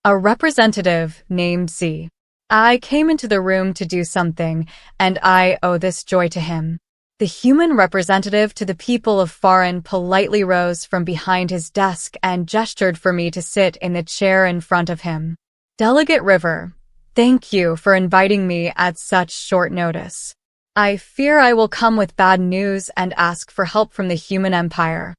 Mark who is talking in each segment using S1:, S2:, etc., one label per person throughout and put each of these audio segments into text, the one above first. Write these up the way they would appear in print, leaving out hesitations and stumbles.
S1: A representative named Z. I came into the room to do something, and I owe this joy to him. The human representative to the people of Farin politely rose from behind his desk and gestured for me to sit in the chair in front of him. Delegate River, thank you for inviting me at such short notice. I fear I will come with bad news and ask for help from the human empire,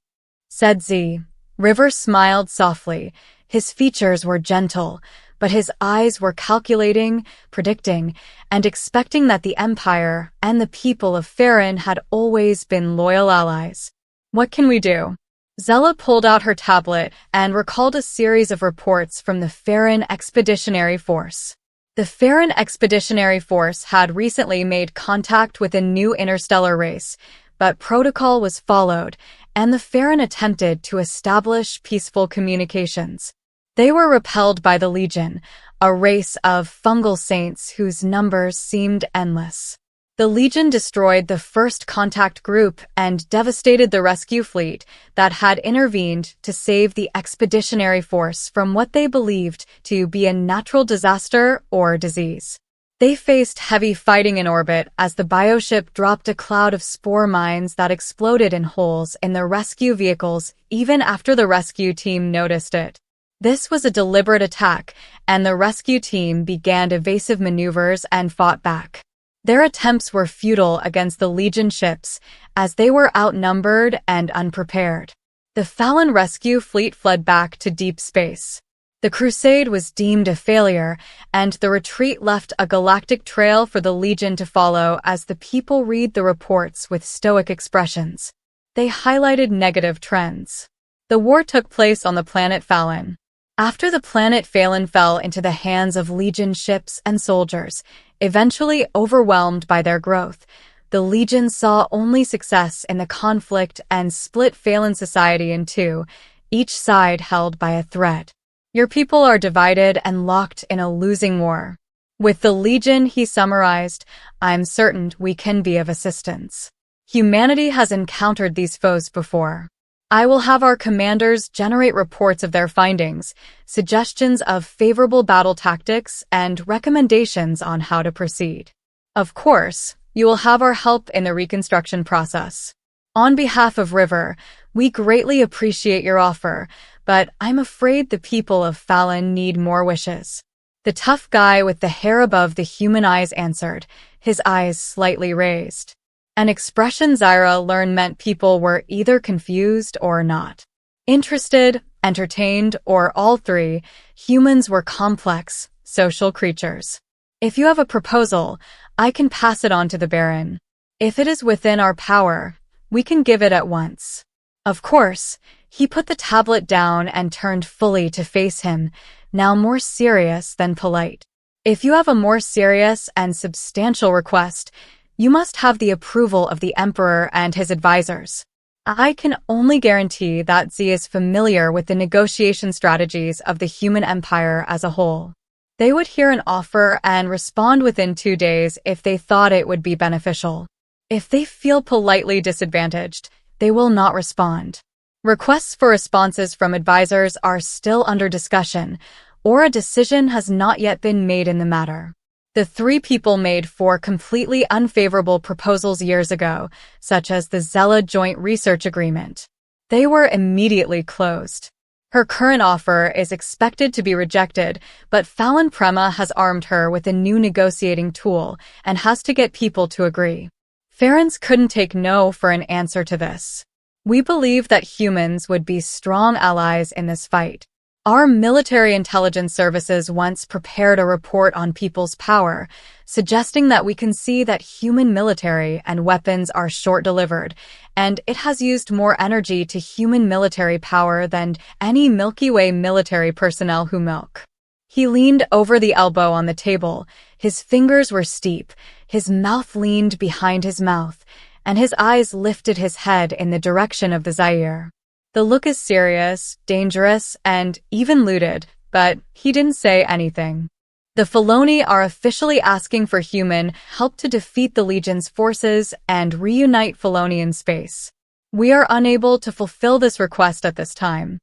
S1: said Z. River smiled softly. His features were gentle, but his eyes were calculating, predicting, and expecting that the Empire and the people of Farin had always been loyal allies. What can we do? Zella pulled out her tablet and recalled a series of reports from the Farin Expeditionary Force. The Farin Expeditionary Force had recently made contact with a new interstellar race, but protocol was followed, and the Farin attempted to establish peaceful communications. They were repelled by the Legion, a race of fungal saints whose numbers seemed endless. The Legion destroyed the first contact group and devastated the rescue fleet that had intervened to save the expeditionary force from what they believed to be a natural disaster or disease. They faced heavy fighting in orbit as the bioship dropped a cloud of spore mines that exploded in holes in the rescue vehicles even after the rescue team noticed it. This was a deliberate attack, and the rescue team began evasive maneuvers and fought back. Their attempts were futile against the Legion ships, as they were outnumbered and unprepared. The Fallon rescue fleet fled back to deep space. The crusade was deemed a failure, and the retreat left a galactic trail for the Legion to follow as the people read the reports with stoic expressions. They highlighted negative trends. The war took place on the planet Fallon. After the planet Phelan fell into the hands of Legion ships and soldiers, eventually overwhelmed by their growth, the Legion saw only success in the conflict and split Phelan society in two, each side held by a threat. Your people are divided and locked in a losing war. With the Legion, he summarized, I'm certain we can be of assistance. Humanity has encountered these foes before. I will have our commanders generate reports of their findings, suggestions of favorable battle tactics, and recommendations on how to proceed. Of course, you will have our help in the reconstruction process. On behalf of River, we greatly appreciate your offer, but I'm afraid the people of Fallon need more wishes. The tough guy with the hair above the human eyes answered, his eyes slightly raised. An expression Zyra learned meant people were either confused or not. Interested, entertained, or all three, humans were complex, social creatures. If you have a proposal, I can pass it on to the Baron. If it is within our power, we can give it at once. Of course, he put the tablet down and turned fully to face him, now more serious than polite. If you have a more serious and substantial request, you must have the approval of the Emperor and his advisors. I can only guarantee that Z is familiar with the negotiation strategies of the human empire as a whole. They would hear an offer and respond within 2 days if they thought it would be beneficial. If they feel politely disadvantaged, they will not respond. Requests for responses from advisors are still under discussion, or a decision has not yet been made in the matter. The three people made 4 completely unfavorable proposals years ago, such as the Zella Joint Research Agreement. They were immediately closed. Her current offer is expected to be rejected, but Fallon Prema has armed her with a new negotiating tool and has to get people to agree. Farrens couldn't take no for an answer to this. We believe that humans would be strong allies in this fight. Our military intelligence services once prepared a report on people's power, suggesting that we can see that human military and weapons are short-delivered, and it has used more energy to human military power than any Milky Way military personnel who milk. He leaned over the elbow on the table, his fingers were steep, his mouth leaned behind his mouth, and his eyes lifted his head in the direction of the Zaire. The look is serious, dangerous, and even looted, but he didn't say anything. The Feloni are officially asking for human help to defeat the Legion's forces and reunite Feloni in space. We are unable to fulfill this request at this time.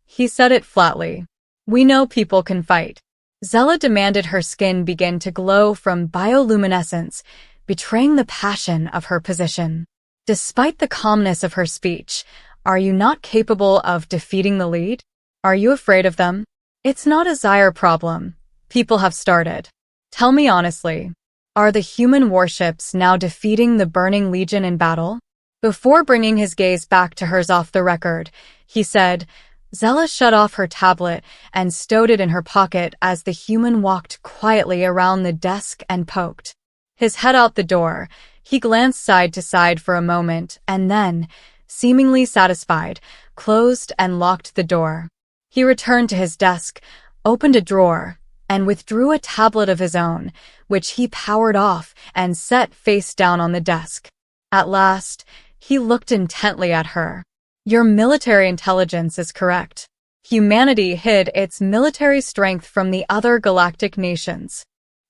S1: He said it flatly. We know people can fight. Zella demanded her skin begin to glow from bioluminescence, betraying the passion of her position. Despite the calmness of her speech, are you not capable of defeating the lead? Are you afraid of them? It's not a Zaire problem. People have started. Tell me honestly, are the human warships now defeating the Burning Legion in battle? Before bringing his gaze back to hers off the record, he said, Zella shut off her tablet and stowed it in her pocket as the human walked quietly around the desk and poked his head out the door. He glanced side to side for a moment and then, seemingly satisfied, closed and locked the door. He returned to his desk, opened a drawer, and withdrew a tablet of his own, which he powered off and set face down on the desk. At last, he looked intently at her. Your military intelligence is correct. Humanity hid its military strength from the other galactic nations.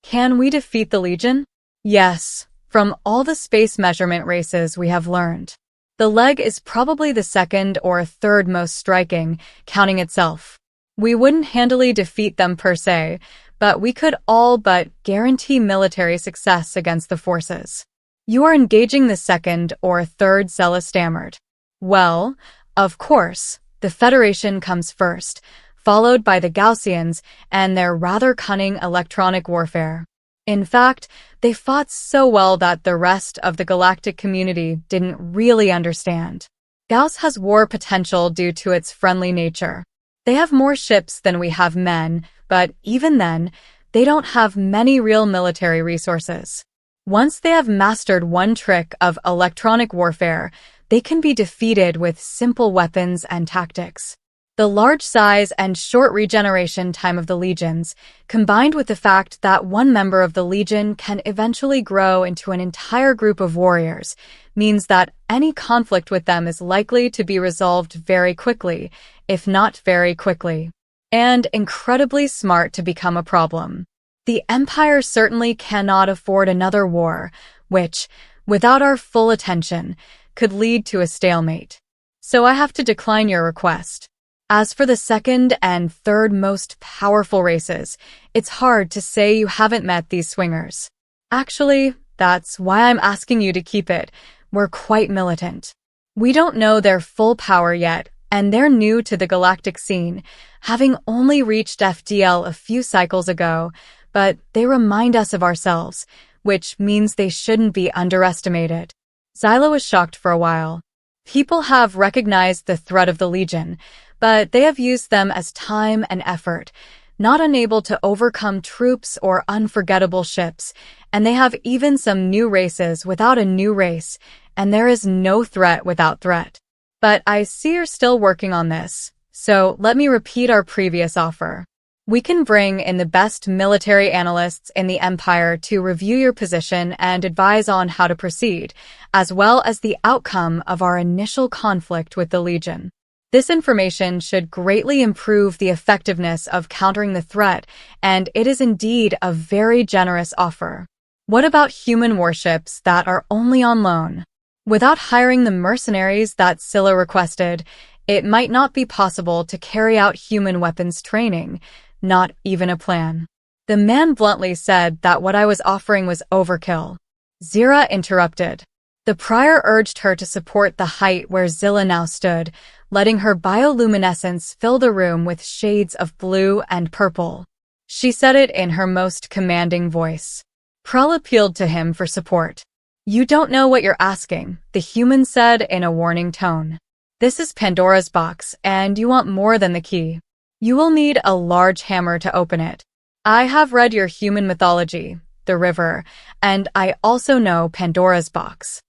S1: Can we defeat the Legion? Yes, from all the space measurement races we have learned. The leg is probably the second or third most striking, counting itself. We wouldn't handily defeat them per se, but we could all but guarantee military success against the forces. You are engaging the second or third, Zella stammered. Well, of course, the Federation comes first, followed by the Gaussians and their rather cunning electronic warfare. In fact, they fought so well that the rest of the galactic community didn't really understand. Gauss has war potential due to its friendly nature. They have more ships than we have men, but even then, they don't have many real military resources. Once they have mastered one trick of electronic warfare, they can be defeated with simple weapons and tactics. The large size and short regeneration time of the legions, combined with the fact that one member of the legion can eventually grow into an entire group of warriors, means that any conflict with them is likely to be resolved very quickly, if not very quickly, and incredibly smart to become a problem. The Empire certainly cannot afford another war, which, without our full attention, could lead to a stalemate. So I have to decline your request. As for the second and third most powerful races, it's hard to say you haven't met these swingers. Actually, that's why I'm asking you to keep it. We're quite militant. We don't know their full power yet, and they're new to the galactic scene, having only reached FDL a few cycles ago, but they remind us of ourselves, which means they shouldn't be underestimated. Zyla was shocked for a while. People have recognized the threat of the Legion, but they have used them as time and effort, not unable to overcome troops or unforgettable ships, and they have even some new races without a new race, and there is no threat without threat. But I see you're still working on this, so let me repeat our previous offer. We can bring in the best military analysts in the Empire to review your position and advise on how to proceed, as well as the outcome of our initial conflict with the Legion. This information should greatly improve the effectiveness of countering the threat, and it is indeed a very generous offer. What about human warships that are only on loan? Without hiring the mercenaries that Scylla requested, it might not be possible to carry out human weapons training, not even a plan. The man bluntly said that what I was offering was overkill. Zira interrupted. The prior urged her to support the height where Zilla now stood, letting her bioluminescence fill the room with shades of blue and purple. She said it in her most commanding voice. Prell appealed to him for support. You don't know what you're asking, the human said in a warning tone. This is Pandora's box, and you want more than the key. You will need a large hammer to open it. I have read your human mythology, the river, and I also know Pandora's box.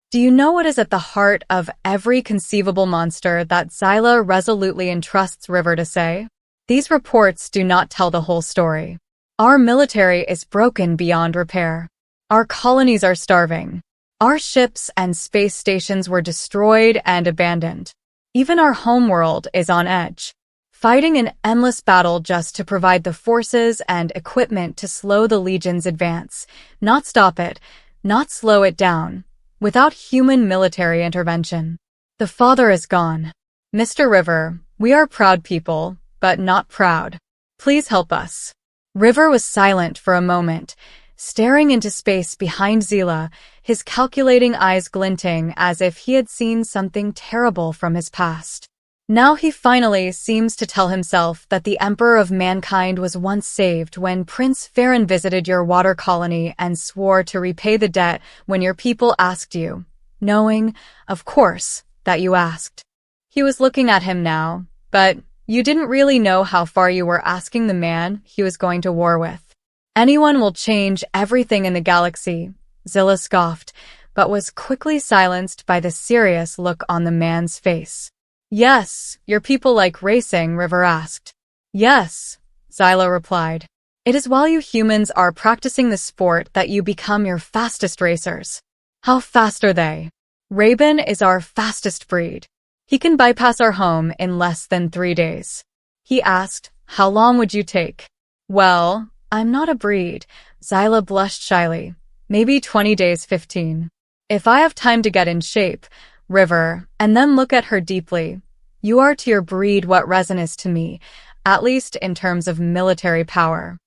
S1: Do you know what is at the heart of every conceivable monster that Zyla resolutely entrusts River to say? These reports do not tell the whole story. Our military is broken beyond repair. Our colonies are starving. Our ships and space stations were destroyed and abandoned. Even our homeworld is on edge. Fighting an endless battle just to provide the forces and equipment to slow the Legion's advance, not stop it, not slow it down, without human military intervention. The father is gone. Mr. River, we are proud people, but not proud. Please help us. River was silent for a moment, staring into space behind Zila, his calculating eyes glinting as if he had seen something terrible from his past. Now he finally seems to tell himself that the Emperor of Mankind was once saved when Prince Farron visited your water colony and swore to repay the debt when your people asked you, knowing, of course, that you asked. He was looking at him now, but you didn't really know how far you were asking the man he was going to war with. Anyone will change everything in the galaxy, Zilla scoffed, but was quickly silenced by the serious look on the man's face. Yes, your people like racing, River asked. Yes, Zyla replied. It is while you humans are practicing the sport that you become your fastest racers. How fast are they? Raven is our fastest breed. He can bypass our home in less than 3 days. He asked, how long would you take? Well, I'm not a breed, Zyla blushed shyly. Maybe 20 days, 15. If I have time to get in shape, River, and then look at her deeply. You are to your breed what resin is to me, at least in terms of military power.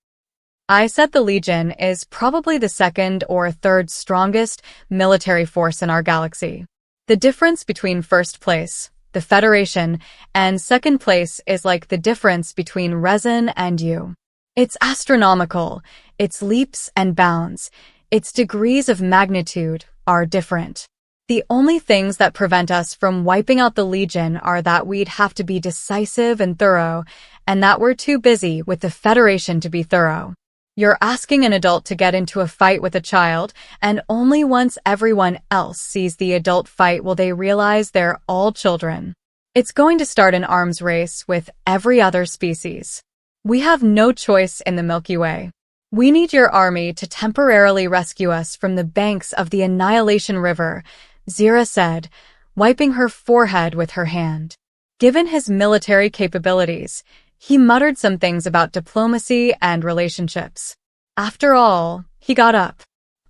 S1: I said the Legion is probably the second or third strongest military force in our galaxy. The difference between first place, the Federation, and second place is like the difference between resin and you. It's astronomical, its leaps and bounds, its degrees of magnitude are different. The only things that prevent us from wiping out the Legion are that we'd have to be decisive and thorough, and that we're too busy with the Federation to be thorough. You're asking an adult to get into a fight with a child, and only once everyone else sees the adult fight will they realize they're all children. It's going to start an arms race with every other species. We have no choice in the Milky Way. We need your army to temporarily rescue us from the banks of the Annihilation River, Zira said, wiping her forehead with her hand. Given his military capabilities, he muttered some things about diplomacy and relationships. After all, he got up.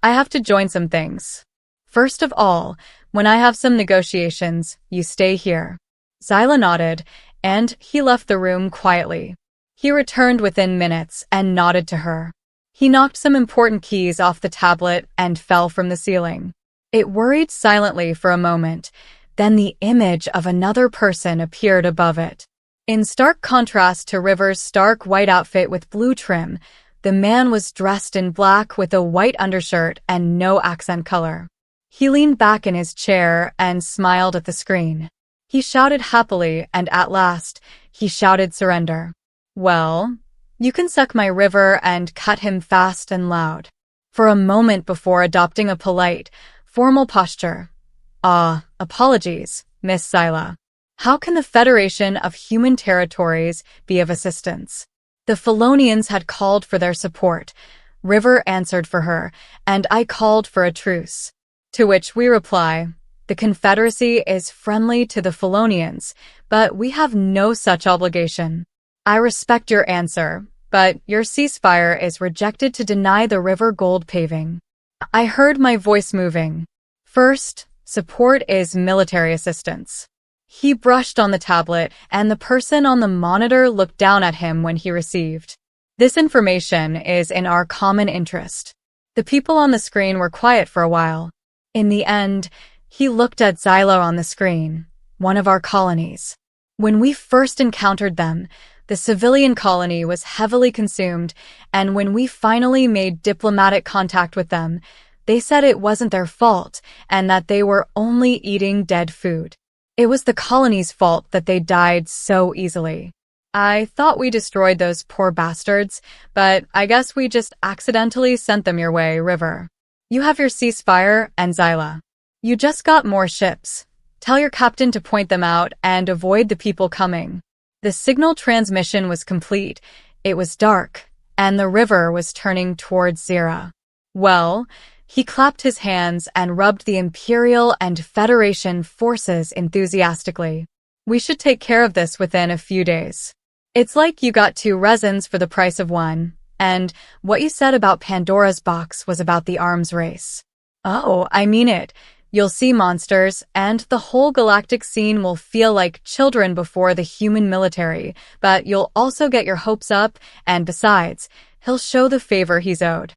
S1: I have to join some things. First of all, when I have some negotiations, you stay here. Zyla nodded, and he left the room quietly. He returned within minutes and nodded to her. He knocked some important keys off the tablet and fell from the ceiling. It worried silently for a moment, then the image of another person appeared above it. In stark contrast to River's stark white outfit with blue trim, the man was dressed in black with a white undershirt and no accent color. He leaned back in his chair and smiled at the screen. He shouted happily, and at last, he shouted surrender. Well, you can suck my River and cut him fast and loud. For a moment before adopting a polite, formal posture. Apologies, Miss Zyla. How can the Federation of Human Territories be of assistance? The Felonians had called for their support. River answered for her, and I called for a truce. To which we reply, the Confederacy is friendly to the Felonians, but we have no such obligation. I respect your answer, but your ceasefire is rejected to deny the river gold paving. I heard my voice moving. First, support is military assistance. He brushed on the tablet, and the person on the monitor looked down at him when he received. This information is in our common interest. The people on the screen were quiet for a while. In the end, he looked at Zyla on the screen, one of our colonies. When we first encountered them, the civilian colony was heavily consumed, and when we finally made diplomatic contact with them, they said it wasn't their fault and that they were only eating dead food. It was the colony's fault that they died so easily. I thought we destroyed those poor bastards, but I guess we just accidentally sent them your way, River. You have your ceasefire and Zyla. You just got more ships. Tell your captain to point them out and avoid the people coming. The signal transmission was complete, it was dark, and the river was turning towards Zira. Well, he clapped his hands and rubbed the Imperial and Federation forces enthusiastically. We should take care of this within a few days. It's like you got 2 resins for the price of 1, and what you said about Pandora's box was about the arms race. Oh, I mean it. You'll see monsters, and the whole galactic scene will feel like children before the human military, but you'll also get your hopes up, and besides, he'll show the favor he's owed.